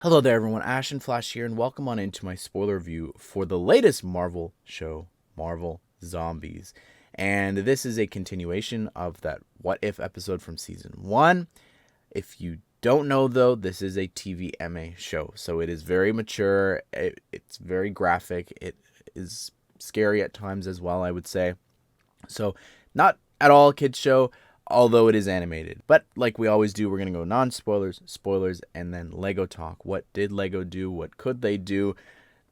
Hello there, everyone. Ash and Flash here, and welcome on into my spoiler review for the latest Marvel show, Marvel Zombies. And this is a continuation of that What If episode from season 1. If you don't know, though, this is a TVMA show, so it is very mature, it's very graphic, it is scary at times as well, I would say. So, not at all a kids show, although it is animated. But like we always do, we're going to go non-spoilers, spoilers, and then Lego talk. What did Lego do? What could they do?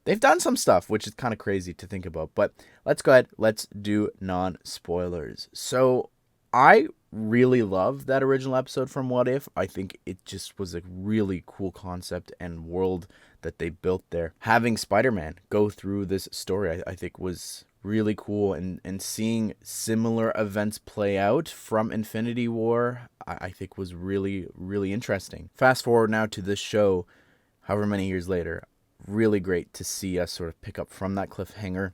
They've done some stuff, which is kind of crazy to think about. But let's go ahead. Let's do non-spoilers. So I really love that original episode from What If. I think it just was a really cool concept and world that they built there. Having Spider-Man go through this story, I think was really cool, and seeing similar events play out from Infinity War, I think was really, really interesting. Fast forward now to this show, however many years later, really great to see us sort of pick up from that cliffhanger,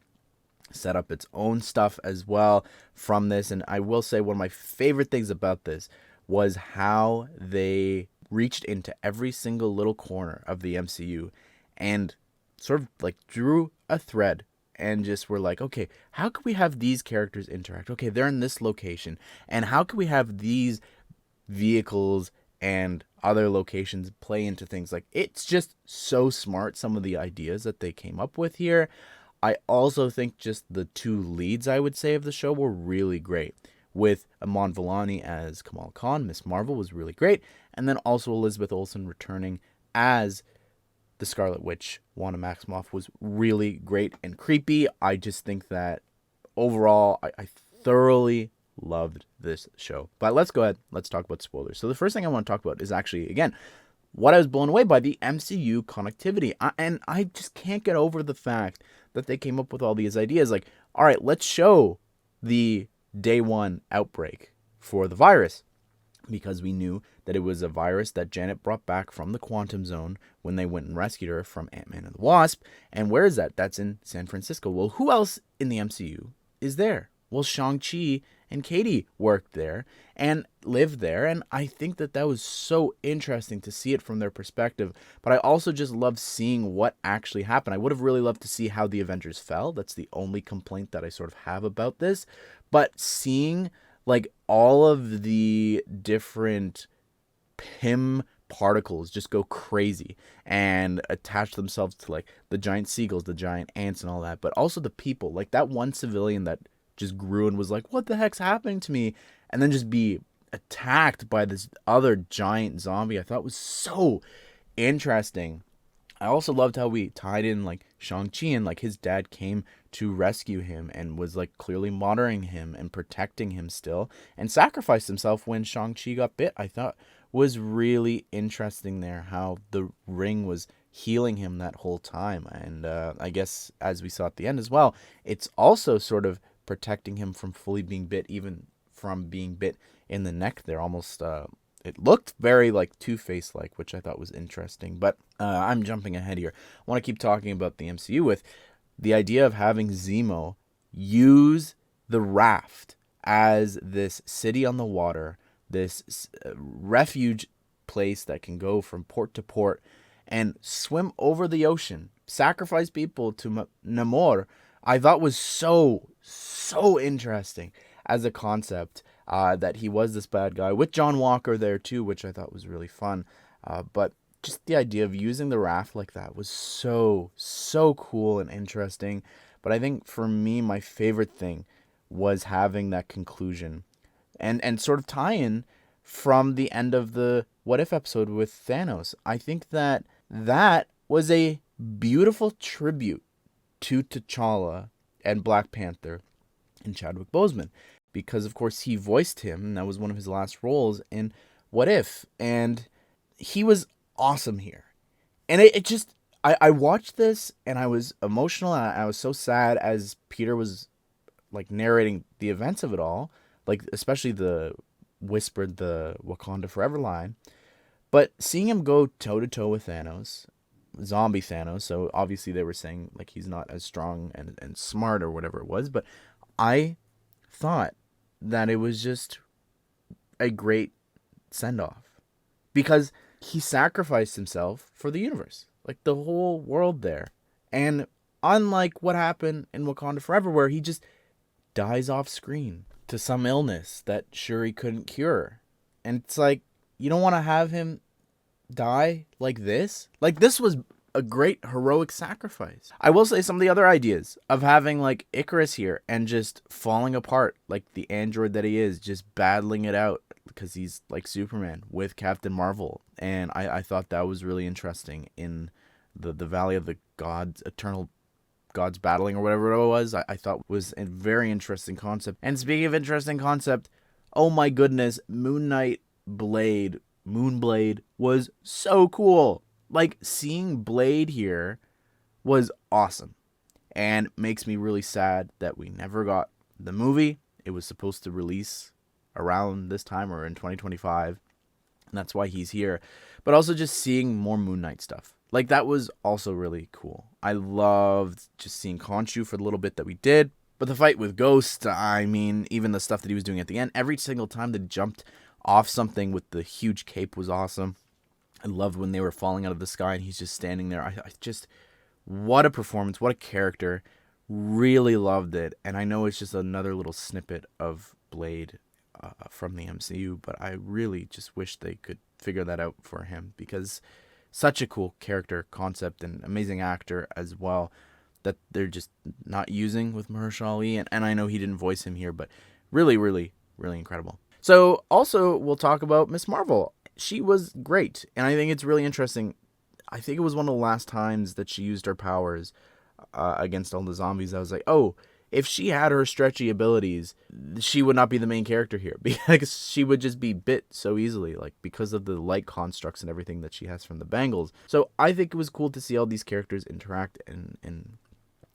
set up its own stuff as well from this. And I will say one of my favorite things about this was how they reached into every single little corner of the MCU and sort of like drew a thread and just were like, okay, how could we have these characters interact? Okay, they're in this location, and how can we have these vehicles and other locations play into things? Like, it's just so smart, some of the ideas that they came up with here. I also think just the two leads, I would say, of the show were really great. With Amon Villani as Kamal Khan, Miss Marvel was really great, and then also Elizabeth Olsen returning as the Scarlet Witch, Wanda Maximoff, was really great and creepy. I just think that overall, I thoroughly loved this show. But let's go ahead. Let's talk about spoilers. So the first thing I want to talk about is actually, again, what I was blown away by, the MCU connectivity. And I just can't get over the fact that they came up with all these ideas. Like, all right, let's show the day one outbreak for the virus, because we knew that it was a virus that Janet brought back from the quantum zone when they went and rescued her from Ant-Man and the Wasp. And where is that? That's in San Francisco. Well, who else in the MCU is there? Well, Shang-Chi and Katie worked there and lived there, and I think that that was so interesting to see it from their perspective. But I also just love seeing what actually happened. I would have really loved to see how the Avengers fell. That's the only complaint that I sort of have about this. But seeing like all of the different Pym particles just go crazy and attach themselves to like the giant seagulls, the giant ants, and all that, but also the people, like that one civilian that just grew and was like, what the heck's happening to me? And then just be attacked by this other giant zombie, I thought was so interesting. I also loved how we tied in like Shang-Chi, and like his dad came to rescue him and was like clearly monitoring him and protecting him still, and sacrificed himself when Shang-Chi got bit. I thought was really interesting there, how the ring was healing him that whole time. And I guess as we saw at the end as well, it's also sort of protecting him from fully being bit, even from being bit in the neck there. Almost it looked very like Two-Face like, which I thought was interesting. But I'm jumping ahead here. I want to keep talking about the MCU with the idea of having Zemo use the raft as this city on the water, this refuge place that can go from port to port and swim over the ocean, sacrifice people to Namor. I thought was so interesting as a concept, that he was this bad guy with John Walker there too, which I thought was really fun. But just the idea of using the raft like that was so cool and interesting. But I think for me, my favorite thing was having that conclusion and sort of tie in from the end of the What If episode with Thanos. I think that that was a beautiful tribute to T'Challa and Black Panther and Chadwick Boseman, because of course he voiced him, and that was one of his last roles in What If, and he was awesome here. And it just, I watched this and I was emotional, and I was so sad as Peter was like narrating the events of it all, like especially the whispered the Wakanda Forever line. But seeing him go toe to toe with Thanos, zombie Thanos, so obviously they were saying like he's not as strong and smart or whatever it was, but I thought that it was just a great send off, because he sacrificed himself for the universe, like the whole world there. And unlike what happened in Wakanda Forever, where he just dies off screen to some illness that Shuri couldn't cure. And it's like, you don't want to have him die like this? Like, this was a great heroic sacrifice. I will say some of the other ideas of having like Icarus here and just falling apart like the android that he is, just battling it out because he's like Superman with Captain Marvel. And I thought that was really interesting in the Valley of the Gods, Eternal Gods Battling or whatever it was. I thought was a very interesting concept. And speaking of interesting concept, oh my goodness, Moonblade was so cool. Like, seeing Blade here was awesome. And makes me really sad that we never got the movie. It was supposed to release around this time or in 2025. And that's why he's here. But also just seeing more Moon Knight stuff. Like, that was also really cool. I loved just seeing Khonshu for the little bit that we did. But the fight with Ghost, I mean, even the stuff that he was doing at the end, every single time that he jumped off something with the huge cape was awesome. I loved when they were falling out of the sky and he's just standing there. I just, what a performance, what a character. Really loved it. And I know it's just another little snippet of Blade from the MCU, but I really just wish they could figure that out for him, because such a cool character concept and amazing actor as well that they're just not using with Mahershala Ali. And I know he didn't voice him here, but really, really, really incredible. So also we'll talk about Miss Marvel. She was great, and I think it's really interesting. I think it was one of the last times that she used her powers against all the zombies. I was like, oh, if she had her stretchy abilities, she would not be the main character here, because she would just be bit so easily, like because of the light constructs and everything that she has from the bangles. So I think it was cool to see all these characters interact and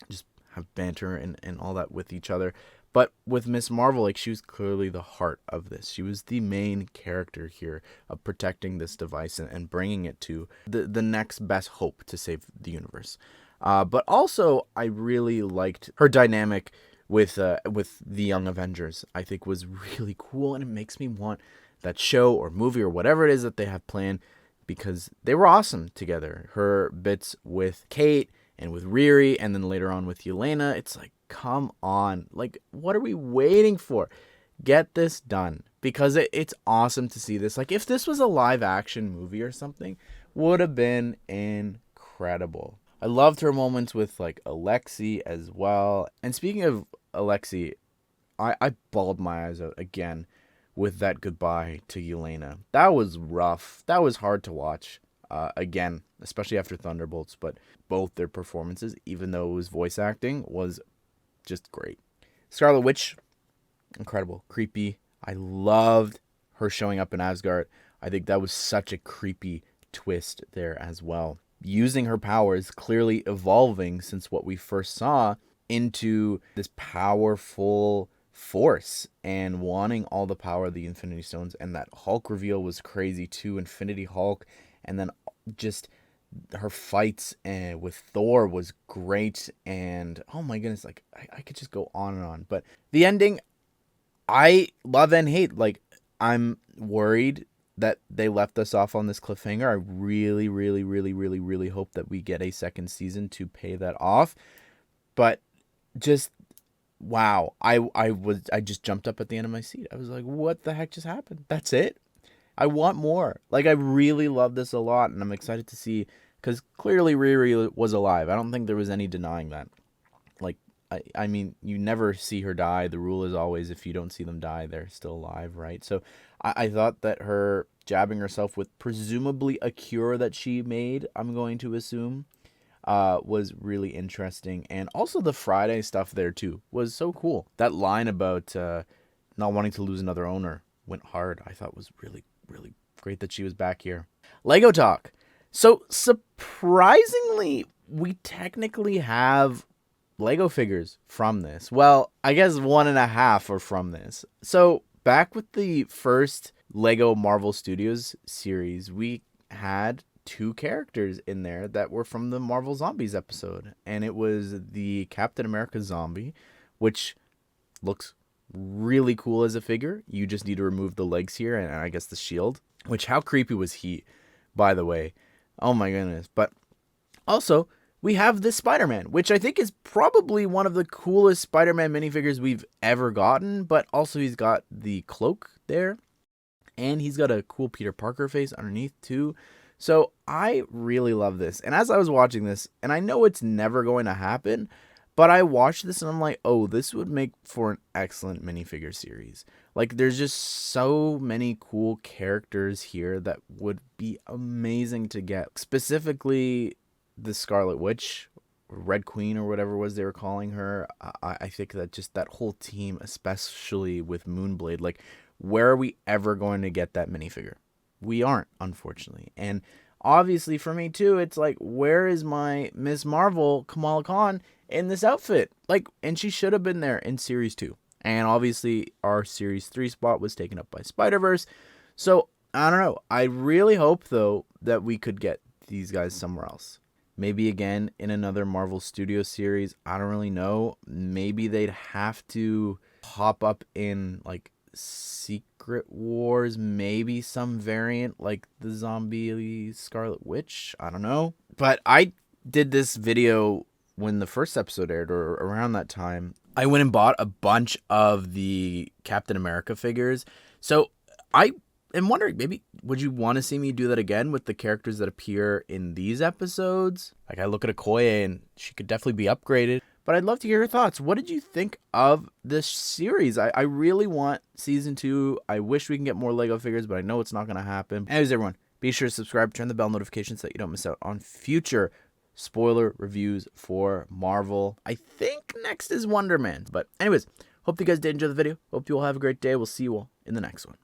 just have banter and all that with each other. But with Miss Marvel, like, she was clearly the heart of this. She was the main character here of protecting this device and bringing it to the next best hope to save the universe. But also, I really liked her dynamic with the Young Avengers. I think was really cool, and it makes me want that show or movie or whatever it is that they have planned, because they were awesome together. Her bits with Kate and with Riri, and then later on with Yelena. It's like, come on. Like, what are we waiting for? Get this done. Because it's awesome to see this. Like, if this was a live action movie or something, would have been incredible. I loved her moments with, like, Alexei as well. And speaking of Alexei, I bawled my eyes out again with that goodbye to Yelena. That was rough. That was hard to watch. Again, especially after Thunderbolts, but both their performances, even though it was voice acting, was just great. Scarlet Witch, incredible, creepy. I loved her showing up in Asgard. I think that was such a creepy twist there as well. Using her powers, clearly evolving since what we first saw into this powerful force and wanting all the power of the Infinity Stones. And that Hulk reveal was crazy too, Infinity Hulk. And then just her fights with Thor was great. And oh my goodness, like I could just go on and on. But the ending, I love and hate. Like, I'm worried that they left us off on this cliffhanger. I really, really, really, really, really hope that we get a second season to pay that off. But just, wow. I just jumped up at the end of my seat. I was like, what the heck just happened? That's it? I want more. Like, I really love this a lot, and I'm excited to see, because clearly Riri was alive. I don't think there was any denying that. Like, I mean, you never see her die. The rule is always, if you don't see them die, they're still alive, right? So I thought that her jabbing herself with presumably a cure that she made, I'm going to assume, was really interesting. And also the Friday stuff there, too, was so cool. That line about not wanting to lose another owner went hard. I thought was really, really great that she was back here. Lego talk. So surprisingly, we technically have Lego figures from this. Well, I guess 1.5 are from this. So back with the first Lego Marvel Studios series, we had 2 characters in there that were from the Marvel Zombies episode. And it was the Captain America zombie, which looks really cool as a figure. You just need to remove the legs here and I guess the shield. Which, how creepy was he? by the way. Oh my goodness. But also, we have this Spider-Man, which I think is probably one of the coolest Spider-Man minifigures we've ever gotten. But also, he's got the cloak there. And he's got a cool Peter Parker face underneath, too. So I really love this. And as I was watching this, and I know it's never going to happen, but I watched this and I'm like, oh, this would make for an excellent minifigure series. Like, there's just so many cool characters here that would be amazing to get. Specifically, the Scarlet Witch, Red Queen, or whatever it was they were calling her. I think that just that whole team, especially with Moonblade, like, where are we ever going to get that minifigure? We aren't, unfortunately. And obviously for me too, it's like, where is my Miss Marvel, Kamala Khan, in this outfit? Like, and she should have been there in Series 2. And obviously our Series 3 spot was taken up by Spider-Verse. So, I don't know. I really hope, though, that we could get these guys somewhere else. Maybe again in another Marvel Studios series. I don't really know. Maybe they'd have to pop up in, like, Secret Wars, maybe some variant like the zombie Scarlet Witch. I don't know. But I did this video when the first episode aired, or around that time. I went and bought a bunch of the Captain America figures. So I am wondering, maybe would you want to see me do that again with the characters that appear in these episodes? Like, I look at Okoye and she could definitely be upgraded. But I'd love to hear your thoughts. What did you think of this series? I really want season 2. I wish we can get more Lego figures, but I know it's not going to happen. Anyways, everyone, be sure to subscribe, turn the bell notifications so that you don't miss out on future spoiler reviews for Marvel. I think next is Wonder Man. But anyways, hope you guys did enjoy the video. Hope you all have a great day. We'll see you all in the next one.